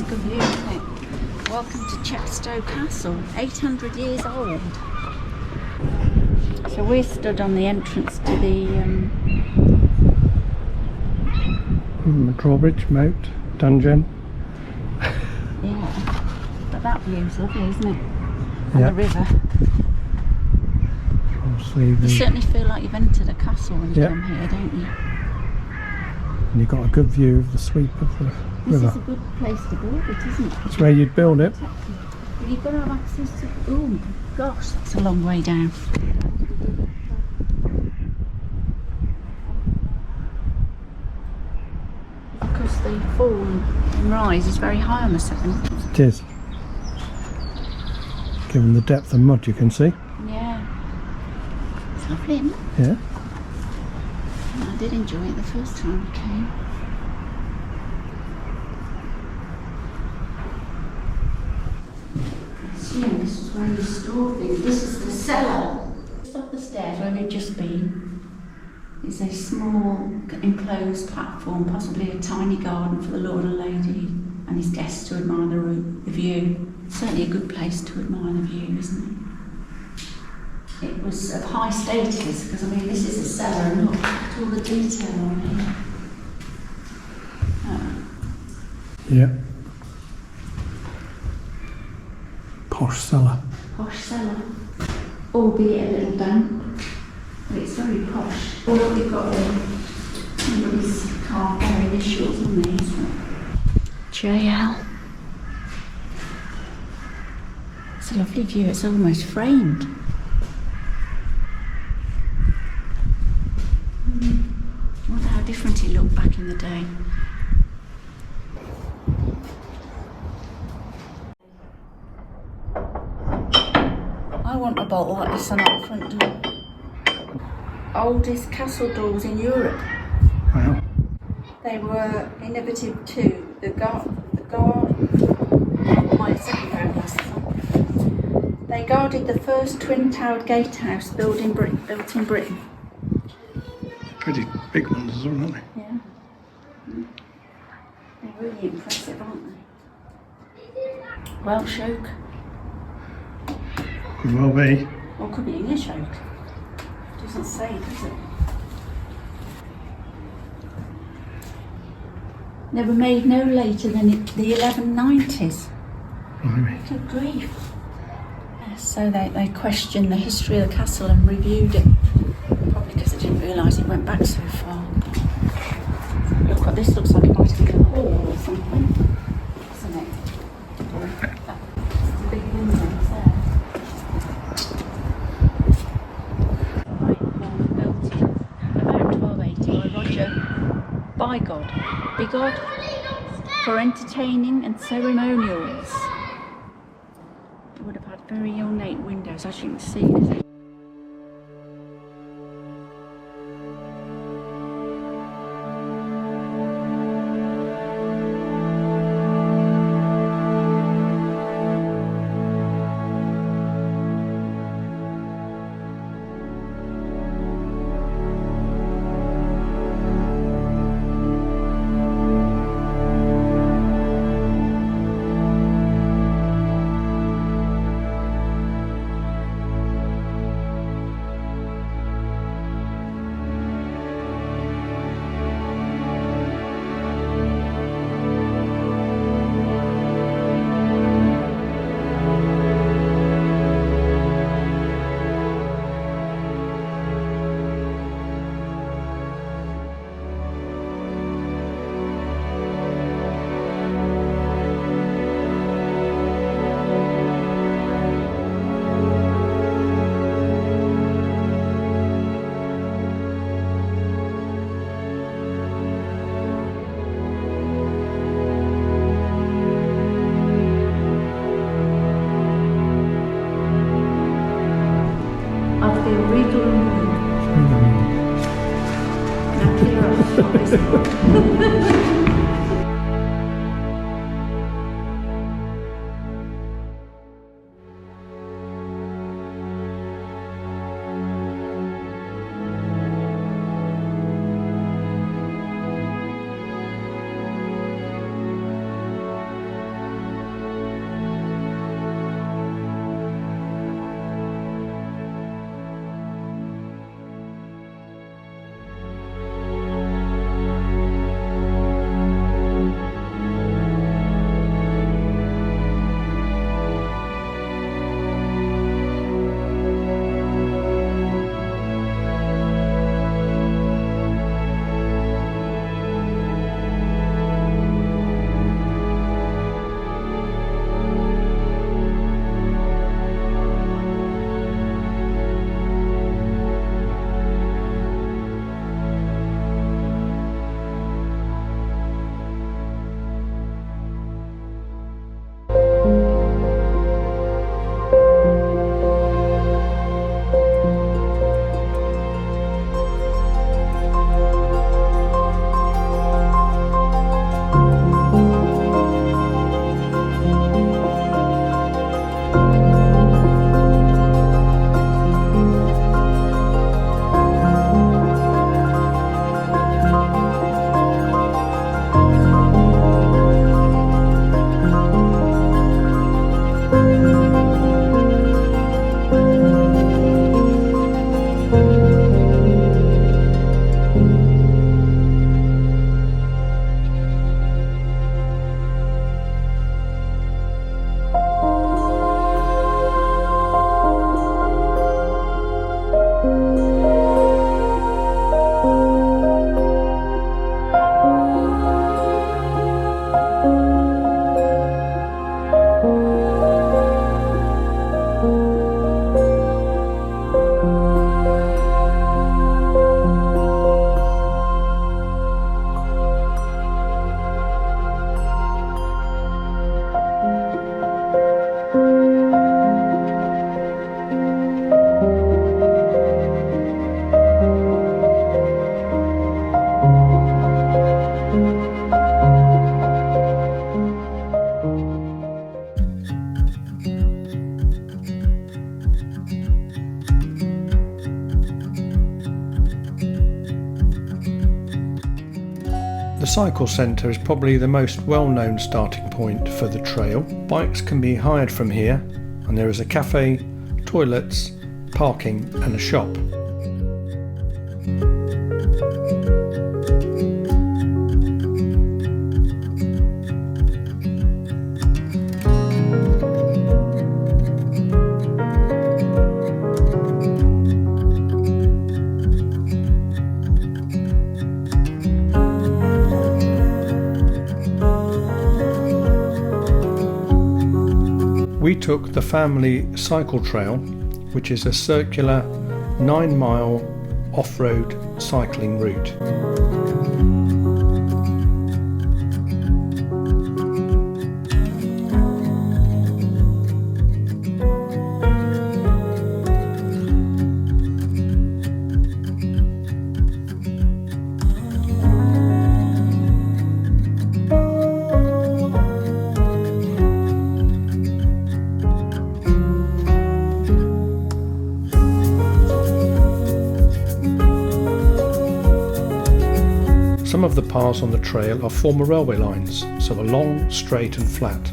good view, isn't it? Welcome to Chepstow Castle, 800 years old. So we're stood on the entrance to the drawbridge, moat, dungeon. yeah, but that view's lovely, isn't it? And Yeah. the river. Obviously, You certainly feel like you've entered a castle when you Yeah. come here, don't you? and you've got a good view of the sweep of the This river. is a good place to build it, isn't it? That's where you'd build it. But you've got to have access to... Oh gosh, that's a long way down. Because the fall and rise is very high on the Severn. It is. Given the depth of mud you can see. Yeah. It's lovely, isn't it? Yeah. I did enjoy it the first time I came. I assume this is where you store things. This is the cellar. Just up the stairs where we've just been is a small enclosed platform, possibly a tiny garden for the Lord and Lady and his guests to admire the view. Certainly a good place to admire the view, isn't it? It was of high status because, I mean, this is a cellar and look at all the detail on here. Yeah. Posh cellar. Posh cellar, albeit a little damp, but it's very posh. Oh, look, they've got somebody's carved their initials on these. JL. It's a lovely view, it's almost framed. I wonder how different it looked back in the day. I want a bolt like this on our front door. Oldest castle doors in Europe. Wow. They were innovative too. My second pair of glasses on. They guarded the first twin-towered gatehouse built in Britain. Pretty big ones as well, aren't they? Yeah. They're really impressive, aren't they? Welsh oak. Could well be. Or could be English oak. Doesn't say, does it? They were made no later than the 1190s. Blimey. Good grief. So they questioned the history of the castle and reviewed it. Probably because they didn't realise it went back so far. Look what this looks like. It might have been a hall or something. Isn't it? That's the big windows there. Built in about 1280 by Roger Bigod for entertaining and ceremonials. It would have had very ornate windows, as you can see. Of the regal room. Now clear up. The cycle centre is probably the most well-known starting point for the trail. Bikes can be hired from here, and there is a cafe, toilets, parking and a shop. We took the family cycle trail, which is a circular 9-mile off-road cycling route. Some of the paths on the trail are former railway lines, so are long, straight and flat.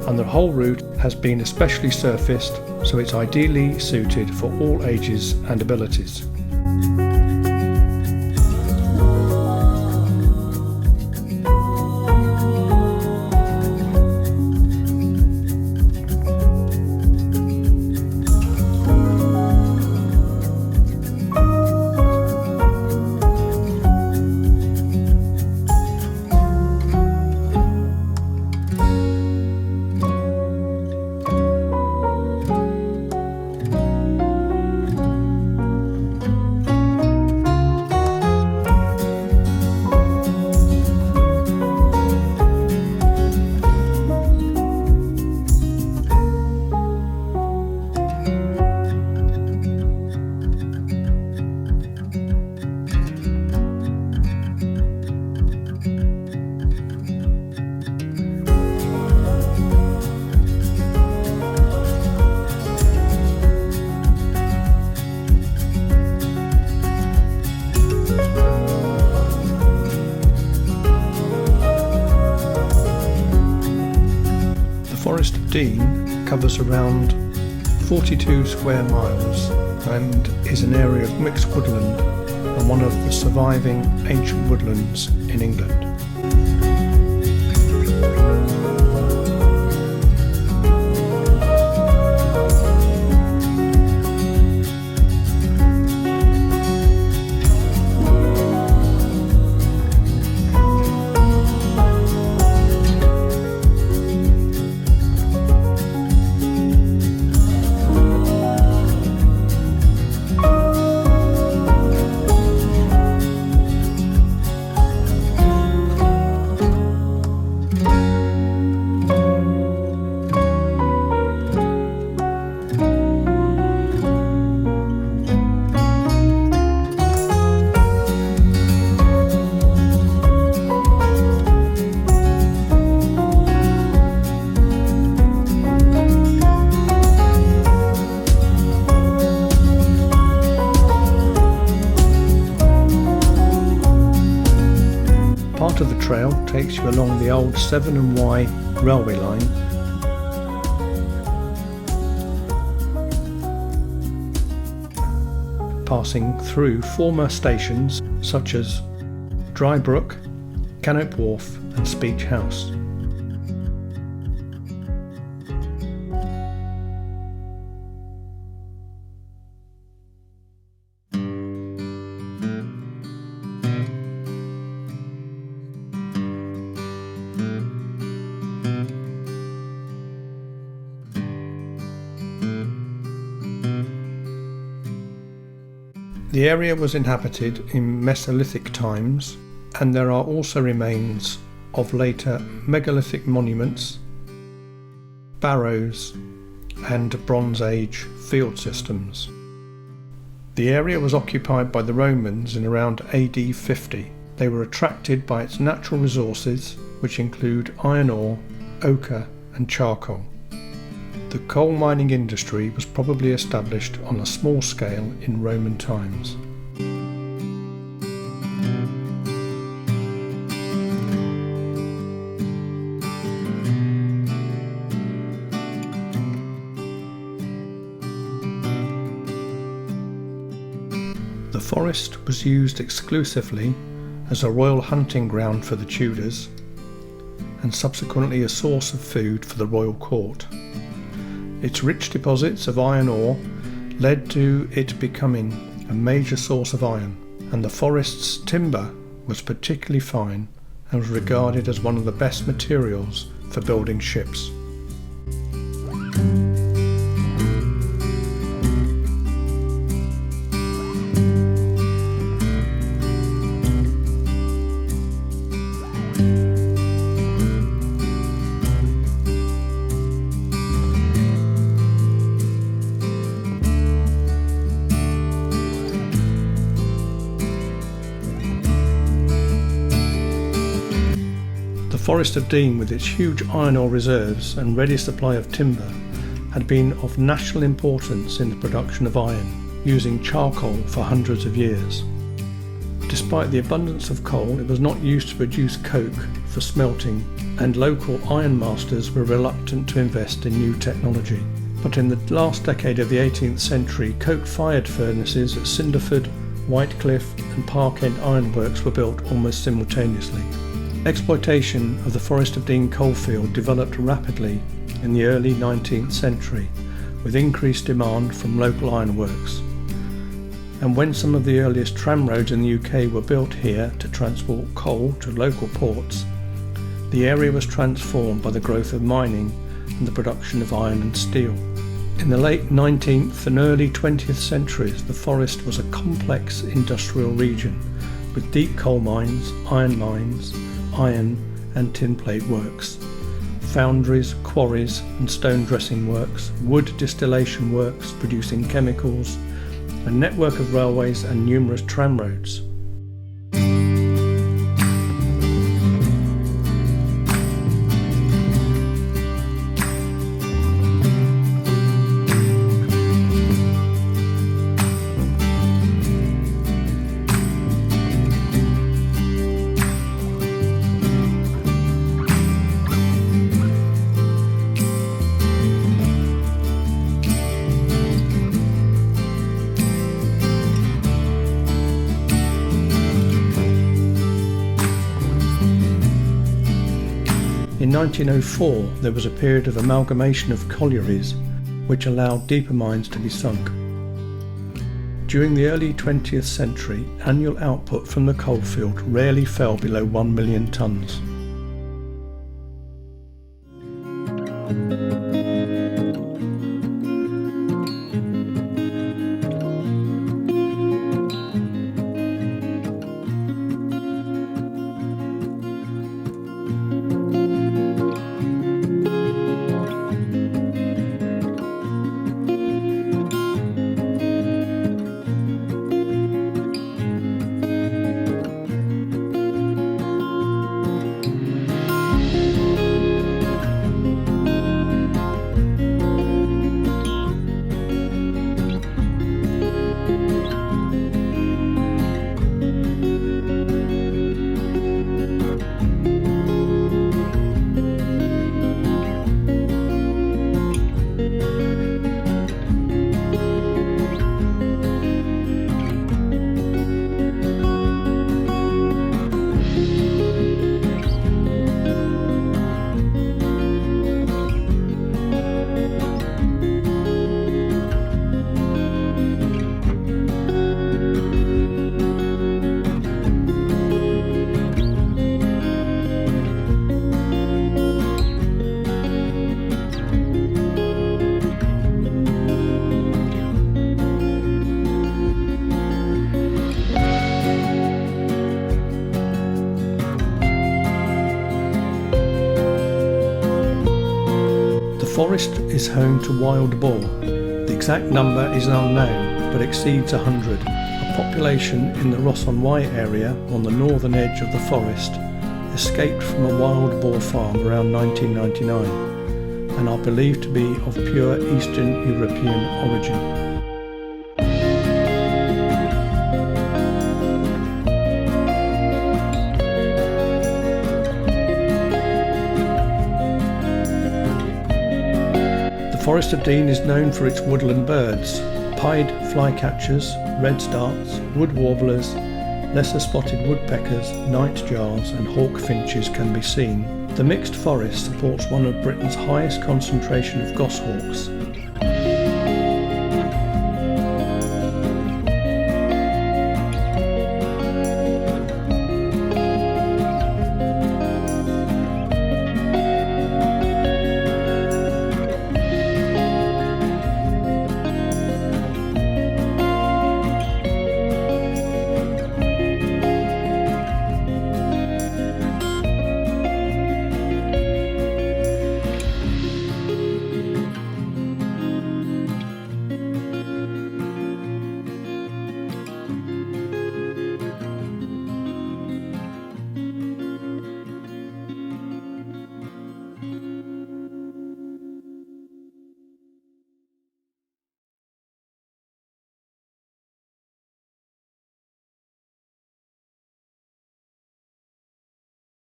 And the whole route has been especially surfaced, so it's ideally suited for all ages and abilities. Forest of Dean covers around 42 square miles and is an area of mixed woodland and one of the surviving ancient woodlands in England. Part of the trail takes you along the old Severn and Wye railway line, passing through former stations such as Drybrook, Cannock Wharf and Speech House. The area was inhabited in Mesolithic times, and there are also remains of later megalithic monuments, barrows and Bronze Age field systems. The area was occupied by the Romans in around AD 50. They were attracted by its natural resources, which include iron ore, ochre and charcoal. The coal mining industry was probably established on a small scale in Roman times. forest was used exclusively as a royal hunting ground for the Tudors and subsequently a source of food for the royal court. Its rich deposits of iron ore led to it becoming a major source of iron, and the forest's timber was particularly fine and was regarded as one of the best materials for building ships. The Forest of Dean, with its huge iron ore reserves and ready supply of timber, had been of national importance in the production of iron, using charcoal for hundreds of years. Despite the abundance of coal, it was not used to produce coke for smelting, and local ironmasters were reluctant to invest in new technology. But in the last decade of the 18th century, coke-fired furnaces at Cinderford, Whitecliffe and Park End ironworks were built almost simultaneously. Exploitation of the Forest of Dean coalfield developed rapidly in the early 19th century, with increased demand from local ironworks. And when some of the earliest tramroads in the UK were built here to transport coal to local ports, the area was transformed by the growth of mining and the production of iron and steel. In the late 19th and early 20th centuries, the forest was a complex industrial region with deep coal mines, iron and tin plate works, foundries, quarries and stone dressing works, wood distillation works producing chemicals, a network of railways and numerous tramroads. In 1904 there was a period of amalgamation of collieries which allowed deeper mines to be sunk. During the early 20th century, annual output from the coalfield rarely fell below 1 million tonnes. The forest is home to wild boar. The exact number is unknown, but exceeds 100. A population in the Ross-on-Wye area on the northern edge of the forest escaped from a wild boar farm around 1999 and are believed to be of pure Eastern European origin. The Forest of Dean is known for its woodland birds, pied flycatchers, redstarts, wood warblers, lesser spotted woodpeckers, nightjars and hawkfinches can be seen. The mixed forest supports one of Britain's highest concentration of goshawks,